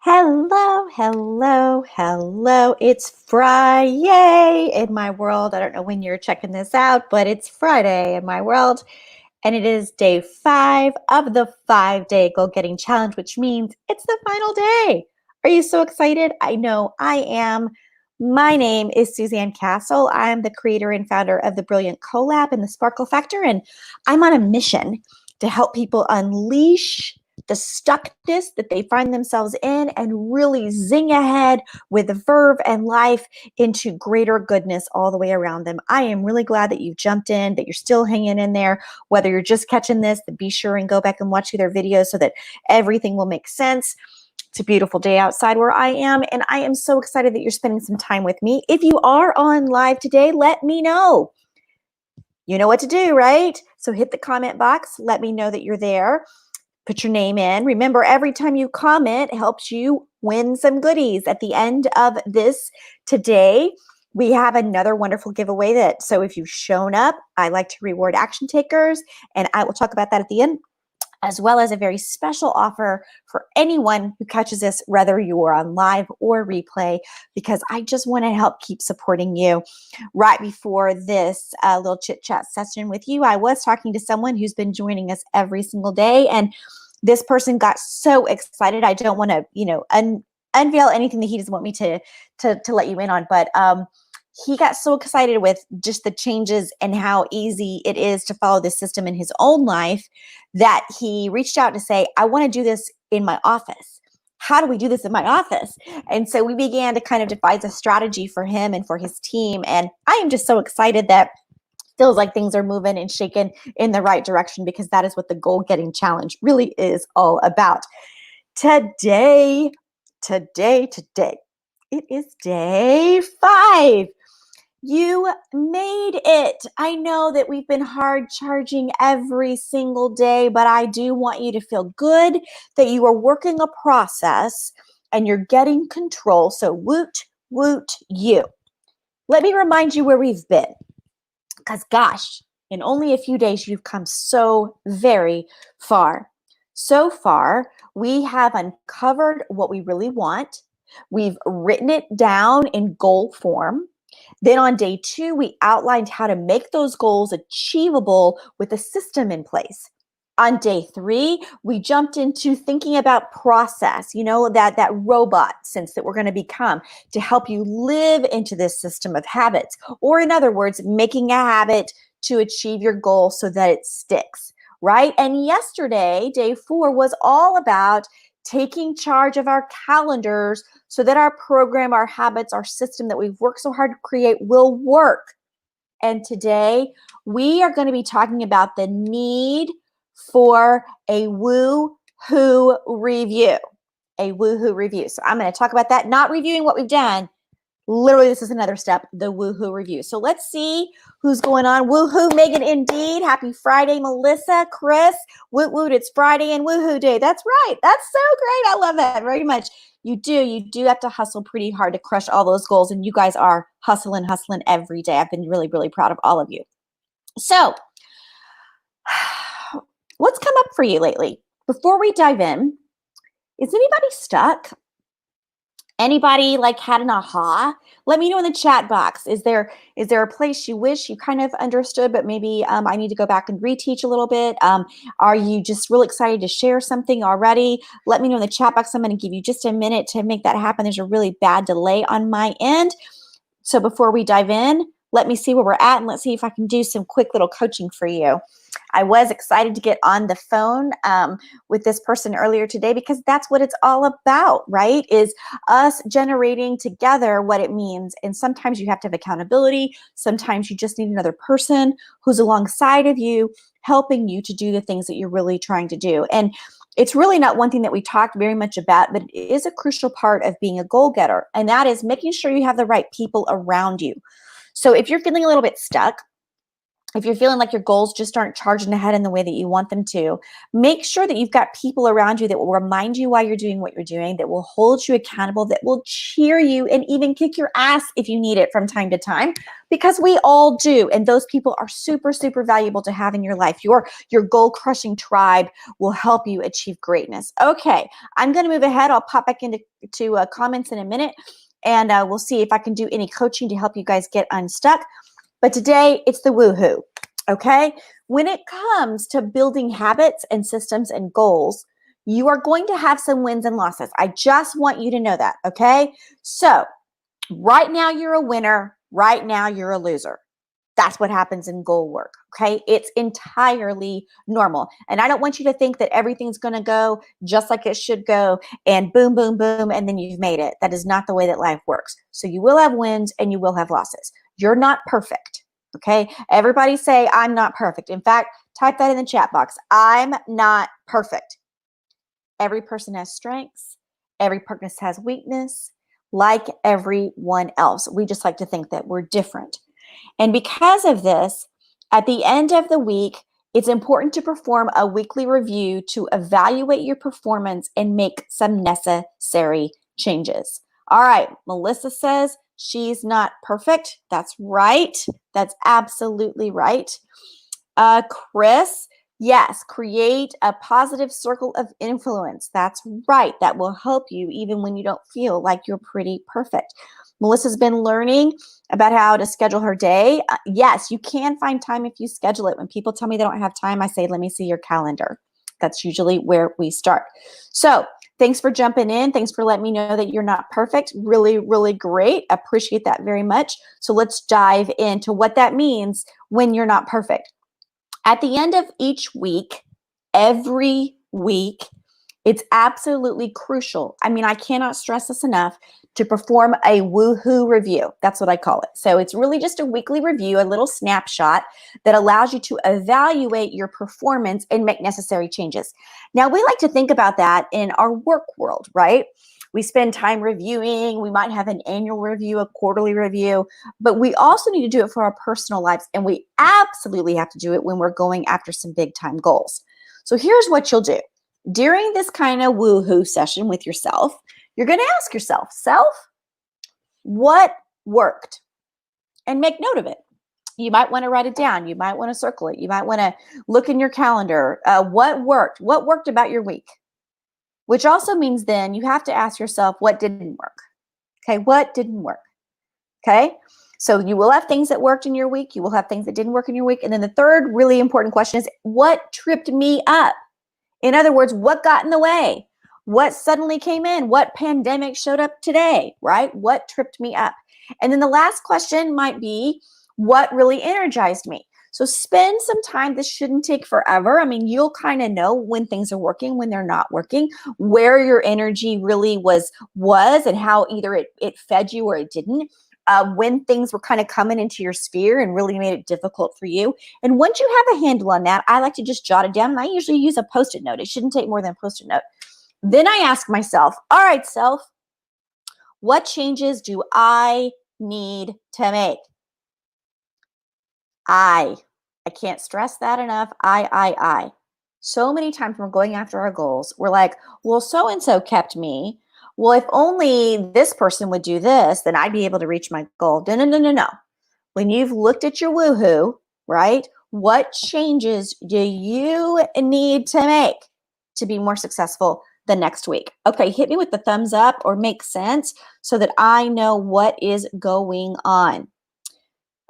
Hello, hello, hello. It's Friday in my world. I don't know when you're checking this out, but it's Friday in my world. And it is day 5 of the 5-day goal getting challenge, which means it's the final day. Are you so excited? I know I am. My name is Suzanne Castle. I'm the creator and founder of the Brilliant Collab and the Sparkle Factor. And I'm on a mission to help people unleash the stuckness that they find themselves in and really zing ahead with verve and life into greater goodness all the way around them. I am really glad that you've jumped in, that you're still hanging in there. Whether you're just catching this, then be sure and go back and watch their videos so that everything will make sense. It's a beautiful day outside where I am, and I am so excited that you're spending some time with me. If you are on live today, let me know. You know what to do, right? So hit the comment box. Let me know that you're there. Put your name in. Remember, every time you comment helps you win some goodies. At the end of this today, we have another wonderful giveaway so if you've shown up, I like to reward action takers, and I will talk about that at the end, as well as a very special offer for anyone who catches this, whether you are on live or replay, because I just want to help keep supporting you. Right before this little chit chat session with you, I was talking to someone who's been joining us every single day, and this person got so excited. I don't want to, unveil anything that he doesn't want me to let you in on, but he got so excited with just the changes and how easy it is to follow this system in his own life that he reached out to say, I want to do this in my office. How do we do this in my office? And so we began to kind of devise a strategy for him and for his team. And I am just so excited that feels like things are moving and shaking in the right direction, because that is what the goal getting challenge really is all about. Today, it is day 5. You made it. I know that we've been hard charging every single day, but I do want you to feel good that you are working a process and you're getting control. So woot, woot, you. Let me remind you where we've been, because gosh, in only a few days, you've come so very far. So far, we have uncovered what we really want. We've written it down in goal form. Then on day 2, we outlined how to make those goals achievable with a system in place. On day 3, we jumped into thinking about process, that robot sense that we're going to become to help you live into this system of habits, or in other words, making a habit to achieve your goal so that it sticks, right? And yesterday, day 4, was all about taking charge of our calendars so that our program, our habits, our system that we've worked so hard to create will work. And today we are going to be talking about the need for a WHOO review. A WHOO review. So I'm going to talk about that, not reviewing what we've done. Literally, this is another step, the WHOO review. So let's see who's going on. WHOO, Megan, indeed. Happy Friday, Melissa, Chris. Woot woot, it's Friday and WHOO day. That's right. That's so great. I love that very much. You do have to hustle pretty hard to crush all those goals, and you guys are hustling every day. I've been really, really proud of all of you. So what's come up for you lately? Before we dive in, is anybody stuck? Anybody had an aha? Let me know in the chat box. Is there a place you wish you kind of understood, but maybe I need to go back and reteach a little bit? Are you just real excited to share something already? Let me know in the chat box. I'm going to give you just a minute to make that happen. There's a really bad delay on my end. So before we dive in, let me see where we're at, and let's see if I can do some quick little coaching for you. I was excited to get on the phone with this person earlier today, because that's what it's all about, right? Is us generating together what it means. And sometimes you have to have accountability. Sometimes you just need another person who's alongside of you, helping you to do the things that you're really trying to do. And it's really not one thing that we talked very much about, but it is a crucial part of being a goal getter. And that is making sure you have the right people around you. So if you're feeling a little bit stuck, if you're feeling like your goals just aren't charging ahead in the way that you want them to, make sure that you've got people around you that will remind you why you're doing what you're doing, that will hold you accountable, that will cheer you and even kick your ass if you need it from time to time, because we all do. And those people are super, super valuable to have in your life. Your goal crushing tribe will help you achieve greatness. Okay, I'm going to move ahead. I'll pop back into comments in a minute, and we'll see if I can do any coaching to help you guys get unstuck. But today, it's the woohoo, okay? When it comes to building habits and systems and goals, you are going to have some wins and losses. I just want you to know that, okay? So right now, you're a winner. Right now, you're a loser. That's what happens in goal work, okay? It's entirely normal. And I don't want you to think that everything's going to go just like it should go and boom, boom, boom, and then you've made it. That is not the way that life works. So you will have wins and you will have losses. You're not perfect, okay? Everybody say, I'm not perfect. In fact, type that in the chat box. I'm not perfect. Every person has strengths. Every person has weakness, like everyone else. We just like to think that we're different. And because of this, at the end of the week, it's important to perform a weekly review to evaluate your performance and make some necessary changes. All right, Melissa says she's not perfect. That's right. That's absolutely right. Chris, yes, create a positive circle of influence. That's right. That will help you even when you don't feel like you're pretty perfect. Melissa's been learning about how to schedule her day. Yes, you can find time if you schedule it. When people tell me they don't have time, I say, let me see your calendar. That's usually where we start. So thanks for jumping in. Thanks for letting me know that you're not perfect. Really, really great. Appreciate that very much. So let's dive into what that means when you're not perfect. At the end of each week, every week, it's absolutely crucial. I mean, I cannot stress this enough, to perform a WHOO review. That's what I call it. So it's really just a weekly review, a little snapshot that allows you to evaluate your performance and make necessary changes. Now, we like to think about that in our work world, right? We spend time reviewing. We might have an annual review, a quarterly review, but we also need to do it for our personal lives. And we absolutely have to do it when we're going after some big time goals. So here's what you'll do. During this kind of woohoo session with yourself, you're going to ask yourself, what worked? And make note of it. You might want to write it down. You might want to circle it. You might want to look in your calendar. What worked? What worked about your week? Which also means then you have to ask yourself, what didn't work? Okay, what didn't work? Okay, so you will have things that worked in your week. You will have things that didn't work in your week. And then the third really important question is, what tripped me up? In other words, what got in the way? What suddenly came in? What pandemic showed up today, right? What tripped me up? And then the last question might be, what really energized me? So spend some time. This shouldn't take forever. I mean, you'll kind of know when things are working, when they're not working, where your energy really was and how either it fed you or it didn't. When things were kind of coming into your sphere and really made it difficult for you. And once you have a handle on that, I like to just jot it down. And I usually use a Post-it note. It shouldn't take more than a Post-it note. Then I ask myself, all right, self, what changes do I need to make? I can't stress that enough. I. So many times when we're going after our goals, we're like, well, so-and-so kept me. Well, if only this person would do this, then I'd be able to reach my goal. No. When you've looked at your woohoo, right? What changes do you need to make to be more successful the next week? Okay, hit me with the thumbs up or make sense so that I know what is going on.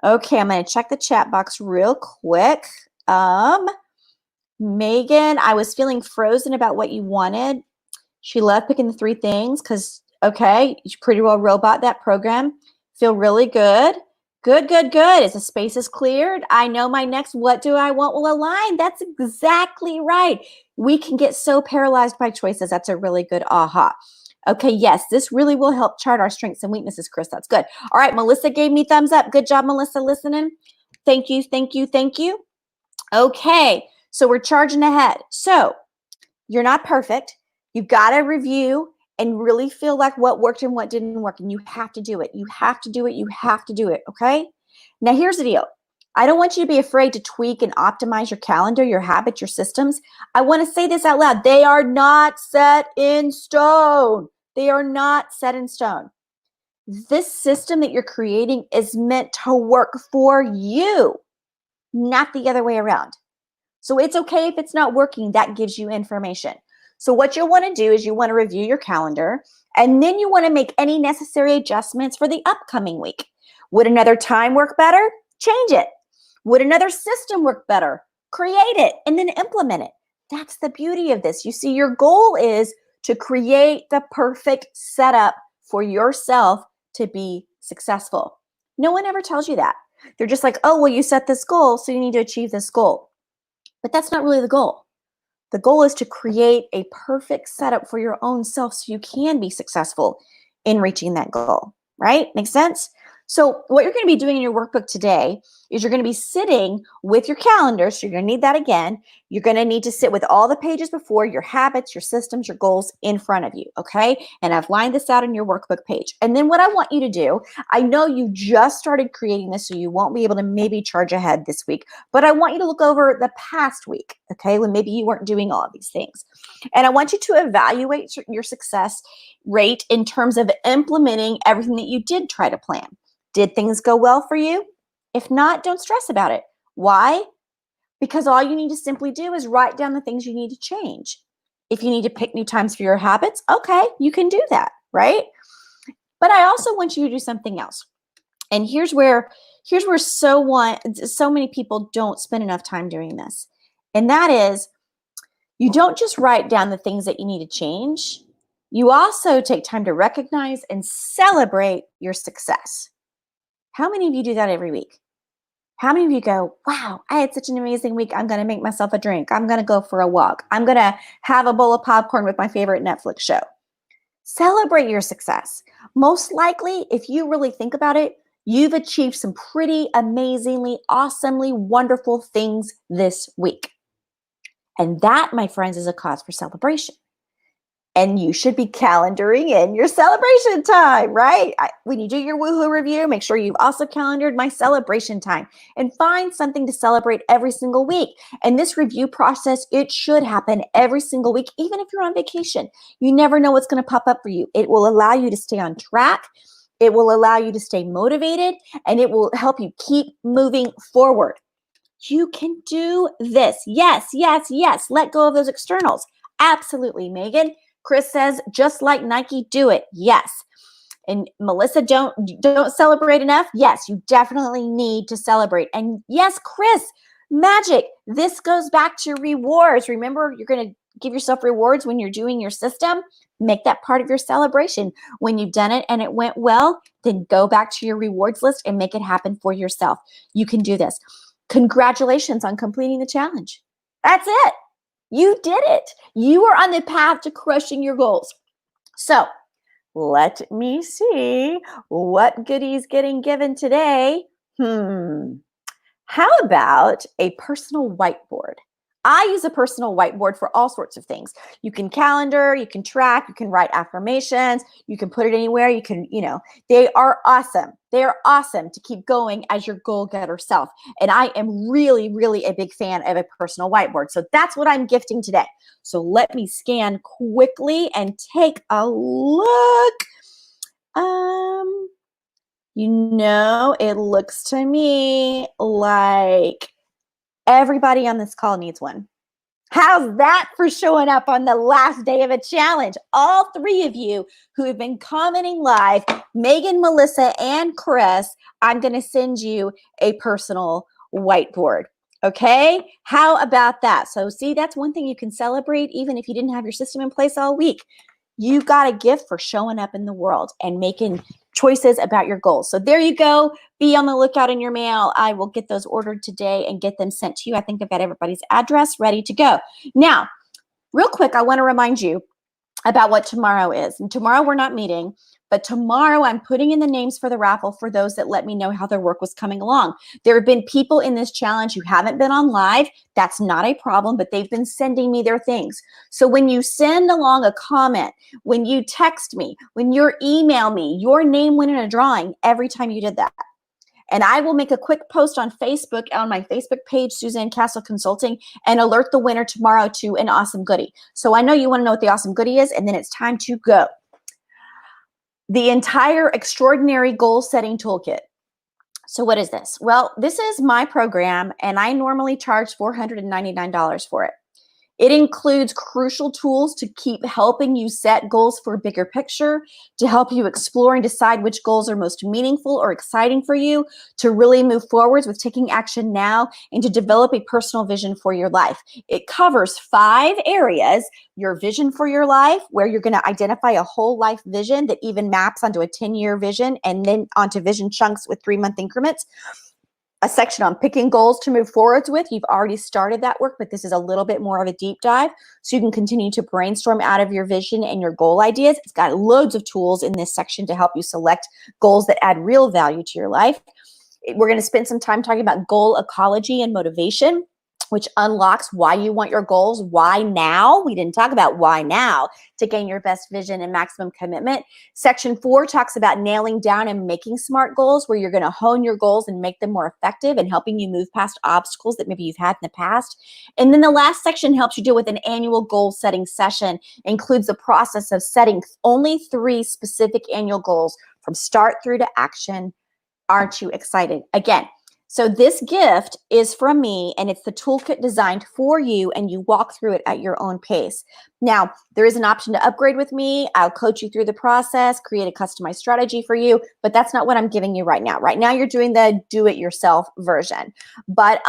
Okay, I'm going to check the chat box real quick. Megan, I was feeling frozen about what you wanted. She loved picking the 3 things because, okay, you pretty well robot that program. Feel really good. Good. As the space is cleared, I know my next what do I want will align. That's exactly right. We can get so paralyzed by choices. That's a really good aha. Okay, yes, this really will help chart our strengths and weaknesses, Chris. That's good. All right, Melissa gave me thumbs up. Good job, Melissa, listening. Thank you. Okay, so we're charging ahead. So you're not perfect. You've got to review and really feel like what worked and what didn't work. And you have to do it. You have to do it. Okay? Now, here's the deal. I don't want you to be afraid to tweak and optimize your calendar, your habits, your systems. I want to say this out loud. They are not set in stone. They are not set in stone. This system that you're creating is meant to work for you, not the other way around. So it's okay if it's not working. That gives you information. So what you'll want to do is you want to review your calendar, and then you want to make any necessary adjustments for the upcoming week. Would another time work better? Change it. Would another system work better? Create it and then implement it. That's the beauty of this. You see, your goal is to create the perfect setup for yourself to be successful. No one ever tells you that. They're just like, oh, well, you set this goal, so you need to achieve this goal. But that's not really the goal. The goal is to create a perfect setup for your own self so you can be successful in reaching that goal, right? Makes sense? So what you're going to be doing in your workbook today is you're going to be sitting with your calendar. So you're going to need that again. You're going to need to sit with all the pages before, your habits, your systems, your goals in front of you, okay? And I've lined this out in your workbook page. And then what I want you to do, I know you just started creating this, so you won't be able to maybe charge ahead this week, but I want you to look over the past week, okay, when maybe you weren't doing all of these things. And I want you to evaluate your success rate in terms of implementing everything that you did try to plan. Did things go well for you? If not, don't stress about it. Why? Because all you need to simply do is write down the things you need to change. If you need to pick new times for your habits, okay, you can do that, right? But I also want you to do something else. And here's where so many people don't spend enough time doing this. And that is, you don't just write down the things that you need to change. You also take time to recognize and celebrate your success. How many of you do that every week? How many of you go, wow, I had such an amazing week. I'm going to make myself a drink. I'm going to go for a walk. I'm going to have a bowl of popcorn with my favorite Netflix show. Celebrate your success. Most likely, if you really think about it, you've achieved some pretty amazingly, awesomely wonderful things this week. And that, my friends, is a cause for celebration. And you should be calendaring in your celebration time, right? When you do your WooHoo review, make sure you've also calendared my celebration time and find something to celebrate every single week. And this review process, it should happen every single week, even if you're on vacation. You never know what's going to pop up for you. It will allow you to stay on track. It will allow you to stay motivated, and it will help you keep moving forward. You can do this. Yes, yes, yes. Let go of those externals. Absolutely, Megan. Chris says, just like Nike, do it. Yes. And Melissa, don't celebrate enough. Yes, you definitely need to celebrate. And yes, Chris, magic. This goes back to rewards. Remember, you're going to give yourself rewards when you're doing your system. Make that part of your celebration. When you've done it and it went well, then go back to your rewards list and make it happen for yourself. You can do this. Congratulations on completing the challenge. That's it. You did it. You are on the path to crushing your goals. So let me see what goodies getting given today. How about a personal whiteboard? I use a personal whiteboard for all sorts of things. You can calendar, you can track, you can write affirmations, you can put it anywhere. You can, they are awesome. They are awesome to keep going as your goal-getter self. And I am really, really a big fan of a personal whiteboard. So that's what I'm gifting today. So let me scan quickly and take a look. It looks to me like everybody on this call needs one. How's that for showing up on the last day of a challenge? All three of you who have been commenting live, Megan, Melissa, and Chris, I'm going to send you a personal whiteboard. Okay? How about that? So see, that's one thing you can celebrate even if you didn't have your system in place all week. You got a gift for showing up in the world and making choices about your goals. So there you go. Be on the lookout in your mail. I will get those ordered today and get them sent to you. I think I've got everybody's address ready to go. Now, real quick, I want to remind you about what tomorrow is. And tomorrow we're not meeting, but tomorrow I'm putting in the names for the raffle for those that let me know how their work was coming along. There have been people in this challenge who haven't been on live. That's not a problem, but they've been sending me their things. So when you send along a comment, when you text me, when you email me, your name went in a drawing every time you did that. And I will make a quick post on Facebook, on my Facebook page, Suzanne Castle Consulting, and alert the winner tomorrow to an awesome goodie. So I know you want to know what the awesome goodie is, and then it's time to go. The entire Extraordinary Goal Setting Toolkit. So what is this? Well, this is my program, and I normally charge $499 for it. It includes crucial tools to keep helping you set goals for a bigger picture, to help you explore and decide which goals are most meaningful or exciting for you, to really move forwards with taking action now, and to develop a personal vision for your life. It covers 5 areas: your vision for your life, where you're going to identify a whole life vision that even maps onto a 10-year vision and then onto vision chunks with 3-month increments. A section on picking goals to move forwards with. You've already started that work, but this is a little bit more of a deep dive, so you can continue to brainstorm out of your vision and your goal ideas. It's got loads of tools in this section to help you select goals that add real value to your life. We're going to spend some time talking about goal ecology and motivation, which unlocks why you want your goals. Why now? We didn't talk about why now to gain your best vision and maximum commitment. Section 4 talks about nailing down and making smart goals, where you're going to hone your goals and make them more effective and helping you move past obstacles that maybe you've had in the past. And then the last section helps you deal with an annual goal setting session, includes the process of setting only 3 specific annual goals from start through to action. Aren't you excited? Again, so this gift is from me, and it's the toolkit designed for you, and you walk through it at your own pace. Now, there is an option to upgrade with me. I'll coach you through the process, create a customized strategy for you, but that's not what I'm giving you right now. Right now, you're doing the do-it-yourself version. But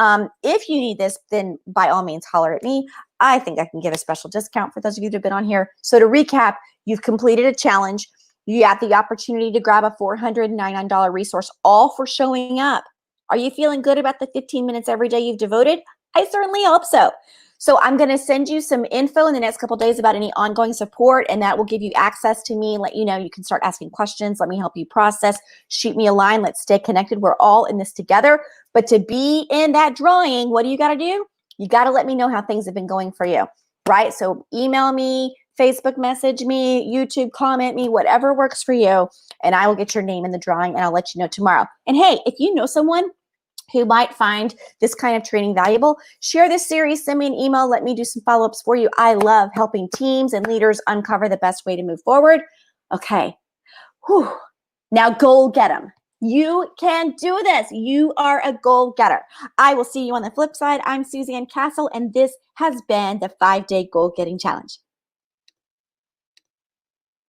if you need this, then by all means, holler at me. I think I can give a special discount for those of you that have been on here. So to recap, you've completed a challenge. You have the opportunity to grab a $499 resource, all for showing up. Are you feeling good about the 15 minutes every day you've devoted? I certainly hope so. So I'm going to send you some info in the next couple of days about any ongoing support, and that will give you access to me, let you know you can start asking questions. Let me help you process. Shoot me a line. Let's stay connected. We're all in this together. But to be in that drawing, what do you got to do? You got to let me know how things have been going for you, right? So email me, Facebook message me, YouTube comment me, whatever works for you, and I will get your name in the drawing, and I'll let you know tomorrow. And hey, if you know someone who might find this kind of training valuable, share this series, send me an email, let me do some follow-ups for you. I love helping teams and leaders uncover the best way to move forward. Okay, whew. Now goal get 'em. You can do this. You are a goal getter. I will see you on the flip side. I'm Suzanne Castle, and this has been the 5-Day Goal Getting Challenge.